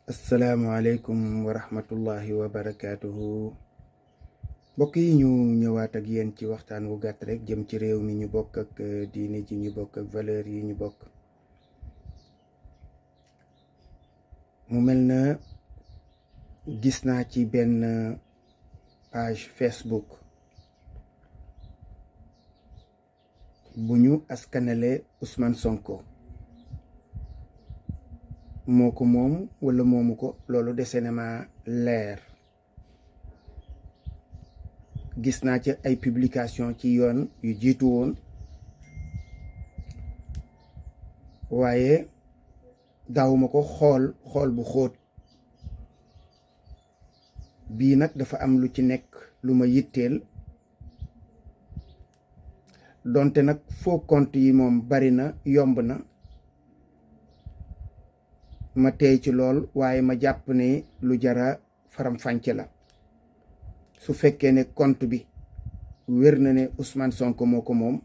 asalaamaaleykum wa rahmatullahi wa barakaatuhu mbokk yi ñu ñëwaat ak yéen ci waxtaan wu gàtt rek jëm ci réew mi ñu bokk ak diine ji ñu bokk ak valeur yi ñu bokk. mu mel na gis naa ci benn page Facebook bu ñu askanale Ousmane Sonko moo ko moom wala moomu ko loolu dese na ma leer. gis naa ci ay publication ci yoon yu jiitu woon waaye daawuma ko xool bu xóot. bii nag dafa am lu ci nekk lu ma yitteel donte nag faux compte yi moom bari na yomb na ma teey ci lool waaye ma jàpp ne lu jara faram-fàcce la. su fekkee ne compte bi wér na ne Ousmane Sonko moo ko moom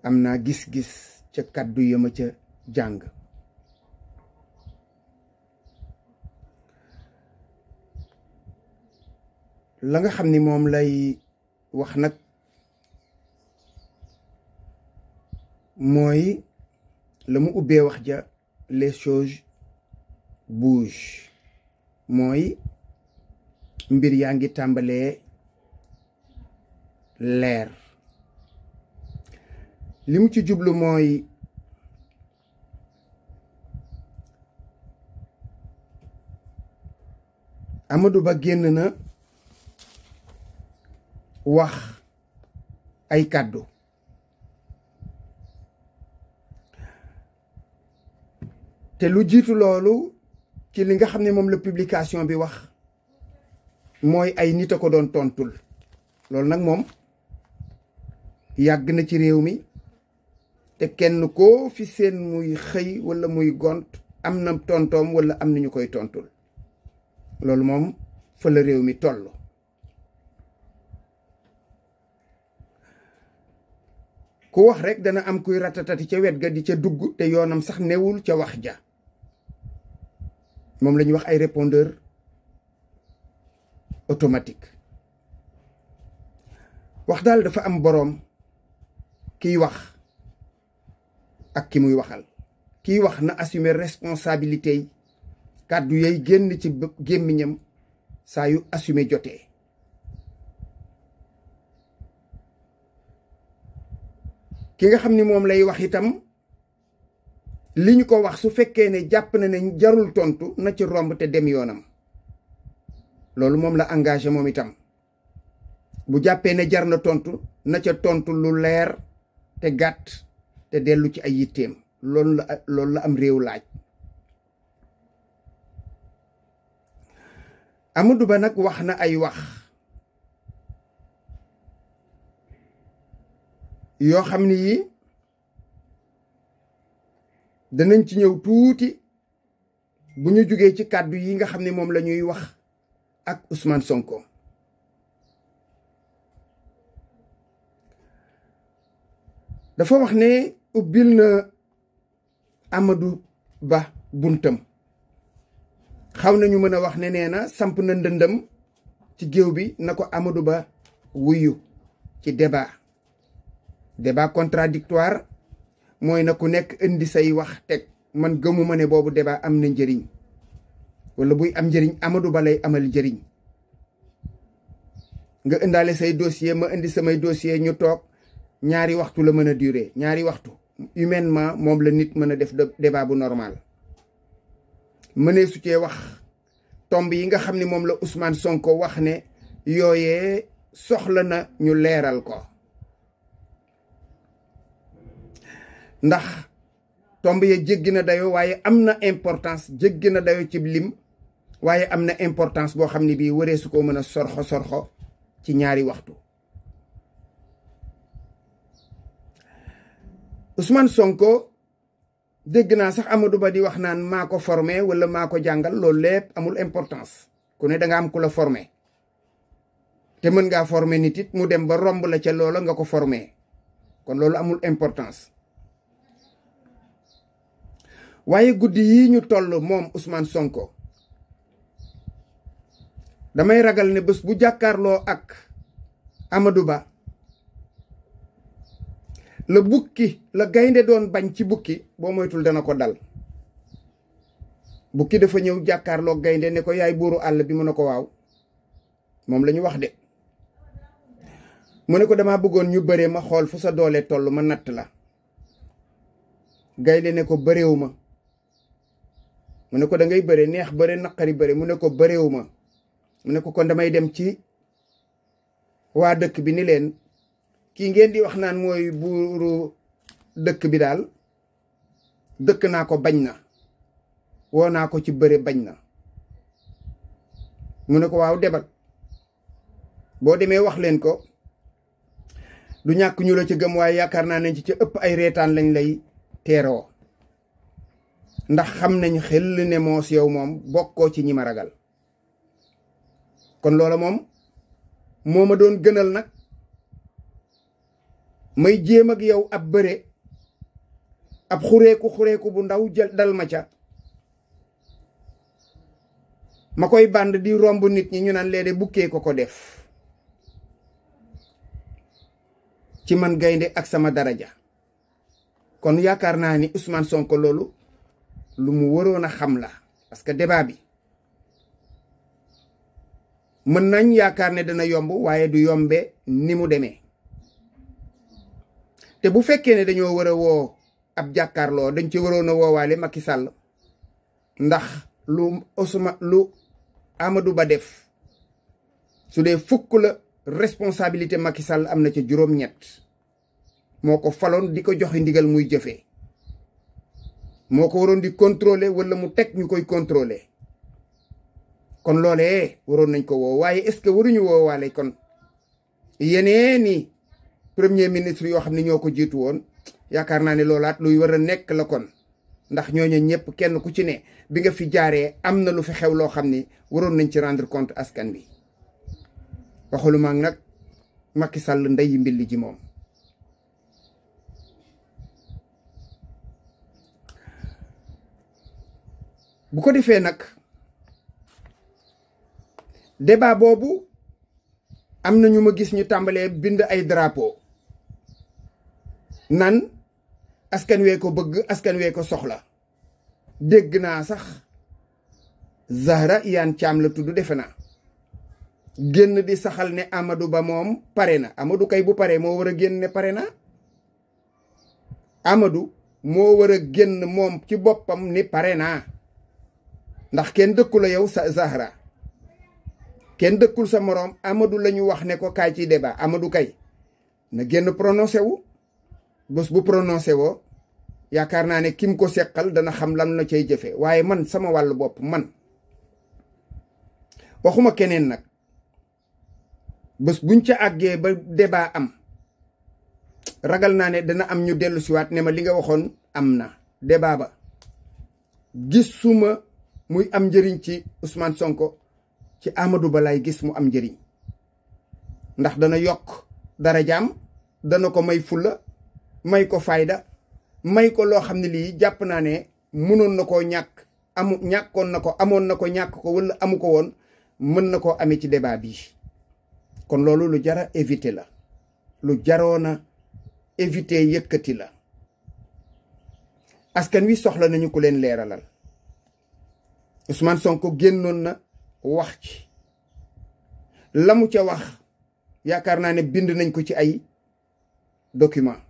am naa gis-gis ca kàddu ya ma ca jàng. la nga xam ni moom lay wax nag mooy la mu ubbee wax ja les choses bougent mooy mbir yaa ngi tàmbalee leer. li mu ci jublu mooy Amadou Ba génn na wax ay kàddu te lu jiitu loolu ci li nga xam ne moom la publication bi wax mooy ay nit a ko doon tontul. loolu nag moom yàgg na ci réew mi te kenn koo fi seen muy xëy walla muy gont am na tontoom walla am na ñu koy tontul. loolu moom fa la réew mi toll. ku wax rek dana am kuy ratatati ca wet ga di ca dugg te yoonam sax newul ca wax ja. moom la ñuy wax ay répondeur automatique. wax daal dafa am boroom kiy wax ak ki muy waxal. kiy wax na assumer responsabilité yi kàddu yay génn ci gémmiñam saa yu assumer jotee. ki nga xam ni moom lay wax itam li ñu ko wax su fekkee ne jàpp na ne jarul tontu na ci romb te dem yoonam. loolu moom la engagé moom itam. bu jàppee ne jar na tontu na ca tontu lu leer te gàtt te dellu ci ay yitteem. loolu la am réew laaj. Amadou Ba nag wax na ay wax yoo xam ni yi danañ ci ñëw tuuti bu ñu jógee ci kàddu yi nga xam ne moom la ñuy wax ak Ousmane Sonko. dafa wax ne ubbil na Amadou Ba buntam. xaw nañu mën a wax ne nee na samp na ndëndam ci géew bi na ko Amadou Ba wuyu ci débat contradictoire mooy na ku nekk indi say wax teg. man gëmuma ne boobu débat am na njëriñ wala buy am njëriñ Amadou Ba lay amal njëriñ. nga indaale say dossier ma indi samay dossier ñu toog ñaari waxtu la mën a durer. ñaari waxtu humainement moom la nit mën a def débat bu normal. mënee su cee wax tomb yi nga xam ne moom la Ousmane Sonko wax ne yooyee soxla na ñu leeral ko. ndax tomb ya jéggi na dayo waaye am na importance. jéggi na dayo ci lim waaye am na importance boo xam ne bii waree su ko mën a sorxo ci ñaari waxtu. Ousmane Sonko dégg naa sax Amadou Ba di wax naan maa ko formé wala maa ko jàngal. loolu lépp amul importance. ku ne danga am ku la formé te mën ngaa formé nit it mu dem ba romb la ca loola nga ko formé kon loolu amul importance. waaye guddi yi ñu toll moom Ousmane Sonko damay ragal ne bés bu jàkkaarloo ak Amadou Ba la bukki la gaynde doon bañ ci bukki boo moytul dana ko dal. bukki dafa ñëw jàkkaarloo gaynde ne ko yaay buuru àll bi mu ne ko waaw moom la ñu wax de mu ne ko dama bëggoon ñu bëree ma xool fu sa doole toll ma natt la. gaynde ne ko bëreewu ma mu ne ko da ngay bëre neex bëre naqari bëre mu ne ko bëreewu ma mu ne ko kon damay dem ci waa dëkk bi ni leen kii ngeen di wax naan mooy buuru dëkk bi daal dëkk naa ko bañ na woo naa ko ci bëre bañ na. mu ne ko waaw demal boo demee wax leen ko du ñàkk ñu la ci gëm waaye yaakaar naa nañ ci ëpp ay reetaan lañ lay teeroo ndax xam nañ xel ne moos yow moom bokkoo ci ñi ma ragal. kon loola moom moo ma doon gënal nag may jéem ak yow ab bëre ab xureeku bu ndaw jël dal ma ca ma koy bànd di romb nit ñi ñu naan léede bukkee ko def ci man gaynde ak sama daraja. kon yaakaar naa ni Ousmane Sonko loolu lu mu waroon a xam la parce que débat bi mën nañ yaakaar ne dana yomb waaye du yombe ni mu demee. te bu fekkee ne dañoo war a woo ab jàkkaarloo dañ ci waroon a woowaale Macky Sall ndax lu Amadou Ba def su dee fukk la responsabilité Macky Sall am na ca juróom-ñett. moo ko faloon di ko joxe ndigal muy jëfee moo ko waroon di contrôler wala mu teg ñu koy contrôler kon loolee waroon nañ ko woo waaye est-ce que waruñu woowaale kon yeneeni premier ministre yoo xam ne ñoo ko jiitu woon yaakaar naa ne loolaat luy war a nekk la kon ndax ñooñu ñëpp kenn ku ci ne bi nga fi jaaree am na lu fi xew loo xam ni waroon nañ ci rendre compte askan bi waxuluma nag Macky Sall ndeyi mbilli ji moom. bu ko defee nag débat boobu am na ñu ma gis ñu tàmbalee bind ay drapeau nan askan wee ko bëgg askan wee ko soxla dégg naa sax Zahra Iyane Thiam la tudd defe naa génn di saxal ne Amadou Ba moom pare na Amadou kay bu pare moo war a génn ne pare na Amadou moo war a génn moom ci boppam ni pare naa ndax kenn dëkku la yow sa Zahra kenn dëkkul sa moroom Amadou la ñu wax ne ko kaay ci débat Amadou kay na génn prononcé wu bés bu prononcé woo yaakaar naa ne kim ko seqal dana xam lan la cay jëfe waaye man sama wàllu bopp man waxuma keneen nag bés buñ ca àggee ba débat am ragal naa ne dana am ñu dellu siwaat ne ma li nga waxoon am na débat ba gisuma muy am njëriñ ci Ousmane Sonko ci Amadou Ba lay gis mu am njëriñ ndax dana yokk darajaam dana ko may fulla may ko fayda may ko loo xam ne lii jàpp naa ne mënoon na koo ñàkk ñàkkoon na ko amoon na ko ñàkk ko wala amu ko woon mën na koo amee ci débat bi kon loolu lu jara éviter la lu jaroona éviter yëkkati la askan wi soxla nañu ku leen leeralal Ousmane Sonko génnoon na wax ci la mu ca wax yaakaar naa ne bind nañ ko ci ay document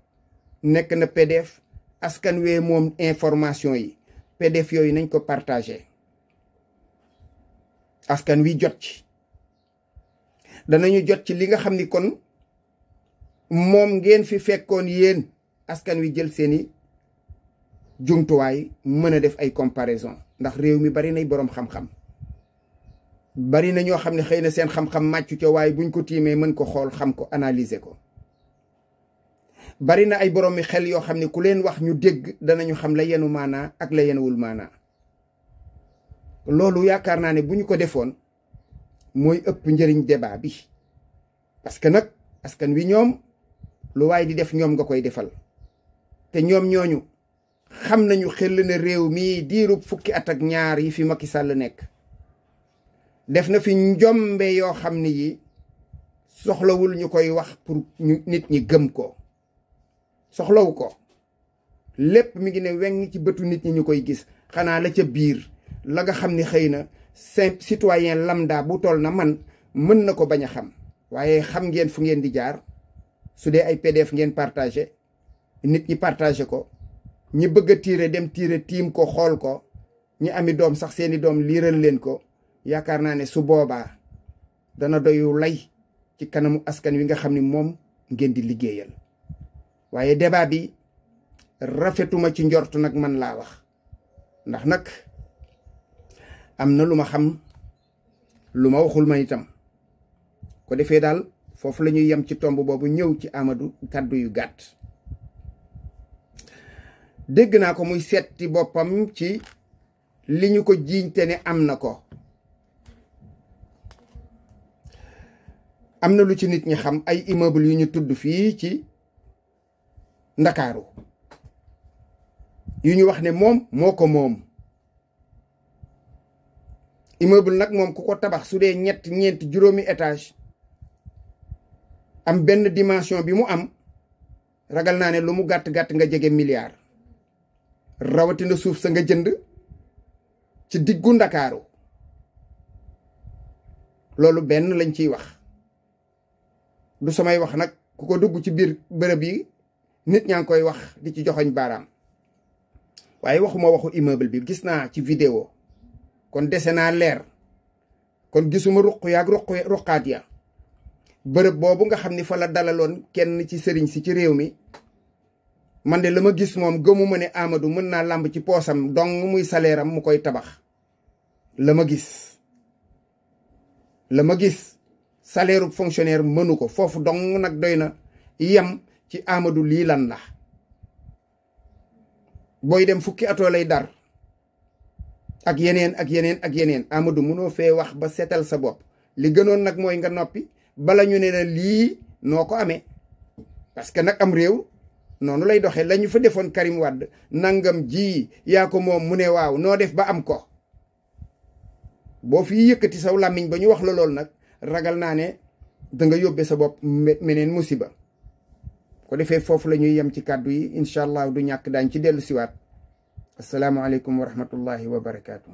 nekk na PDF askan wee moom information yi PDF yooyu nañ ko partagé askan wi jot ci danañu jot ci li nga xam ni kon moom ngeen fi fekkoon yéen askan wi jël seeni jumtuwaay mën a def ay comparaison ndax réew mi bari nay boroom xam-xam bari na ñoo xam ne xëy na seen xam-xam màccu ca waaye buñ ko tiimee mën ko xool xam ko analyser ko bari na ay boroomi xel yoo xam ne ku leen wax ñu dégg danañu xam la yenu maanaa ak la yenuwul maanaa loolu yaakaar naa ne bu ñu ko defoon mooy ëpp njëriñ débat bi parce que nag askan wi ñoom lu waay di def ñoom nga koy defal te ñoom ñooñu xam nañu xel ne réew mii diirub fukki at ak ñaar yi fi Macky Sall nekk def na fi njombe yoo xam ne yi soxlawul ñu koy wax pour nit ñi gëm ko, soxlawu ko. lépp mi ngi ne weng ci bëtu nit ñi ñu koy gis. xanaa la ca biir la nga xam ni xëy na citoyen lambda bu toll na man mën na ko bañ a xam, waaye xam ngeen fu ngeen di jaar. su dee ay PDF ngeen partagé, nit ñi partagé ko, ñi bëgg a tiire dem tiire tiim ko xool ko, ñi ami doom sax seeni doom liiral leen ko. yaakaar naa ne su boobaa dana doyu lay ci kanamu askan wi nga xam ni moom ngeen di liggéeyal. waaye débat bi rafetuma ci njort nag, man laa wax, ndax nag am na lu ma xam lu ma waxul ma itam. ko defee daal foofu la ñuy yem ci tomb boobu, ñëw ci Amadou kàddu yu gàtt. dégg naa ko muy setti boppam ci li ñu ko jiiñte ne am na ko. am na lu ci nit ñi xam, ay immeuble yu ñu tudd fii ci Ndakaaru yu ñu wax ne moom moo ko moom. immeuble nag moom ku ko tabax su dee ñett ñeenti juróomi étage am benn dimension bi mu am, ragal naa ne lu mu gàtt-gàtt nga jege milliard. rawatina suuf sa nga jënd ci diggu Ndakaaru. loolu benn lañ ciy wax. du samay wax nag, ku ko dugg ci biir bërëb yi nit ñaa ngi koy wax di ci joxoñ baaraam. waaye waxuma waxu immeuble bi, gis naa ci vidéo kon dese naa leer. kon gisuma ruq yaag ruqaat ya. bërëb boobu nga xam ni fa la dalaloon kenn ci sëriñ si ci réew mi, man de la ma gis moom gëmuma ne Amadou mën naa làmb ci poosam dong muy salaire am mu koy tabax. la ma gis salaire fonctionnaire mënu ko. foofu dong nag doy na yem ci Amadou lii lan la. booy dem fukki atoo lay dar ak yeneen ak yeneen ak yeneen. Amadou mënoo fee wax ba seetal sa bopp. li gënoon nag mooy nga noppi bala ñu ne la lii noo ko amee. parce que nag am réew noonu lay doxee. la ñu fa defoon Karim Wade nangam ji yaa ko moom mu ne waaw noo def ba am ko. boo fi yëkkati saw làmmiñ ba ñu wax la lool nag, ragal naa ne danga yóbbee sa bopp meneen musiba. ko defee foofu la ñuy yem ci kàddu yi, incha allah du ñàkk daañ ci dellu siwaat. assalaamu aleykum wa rahmatullahi wa barakaatu.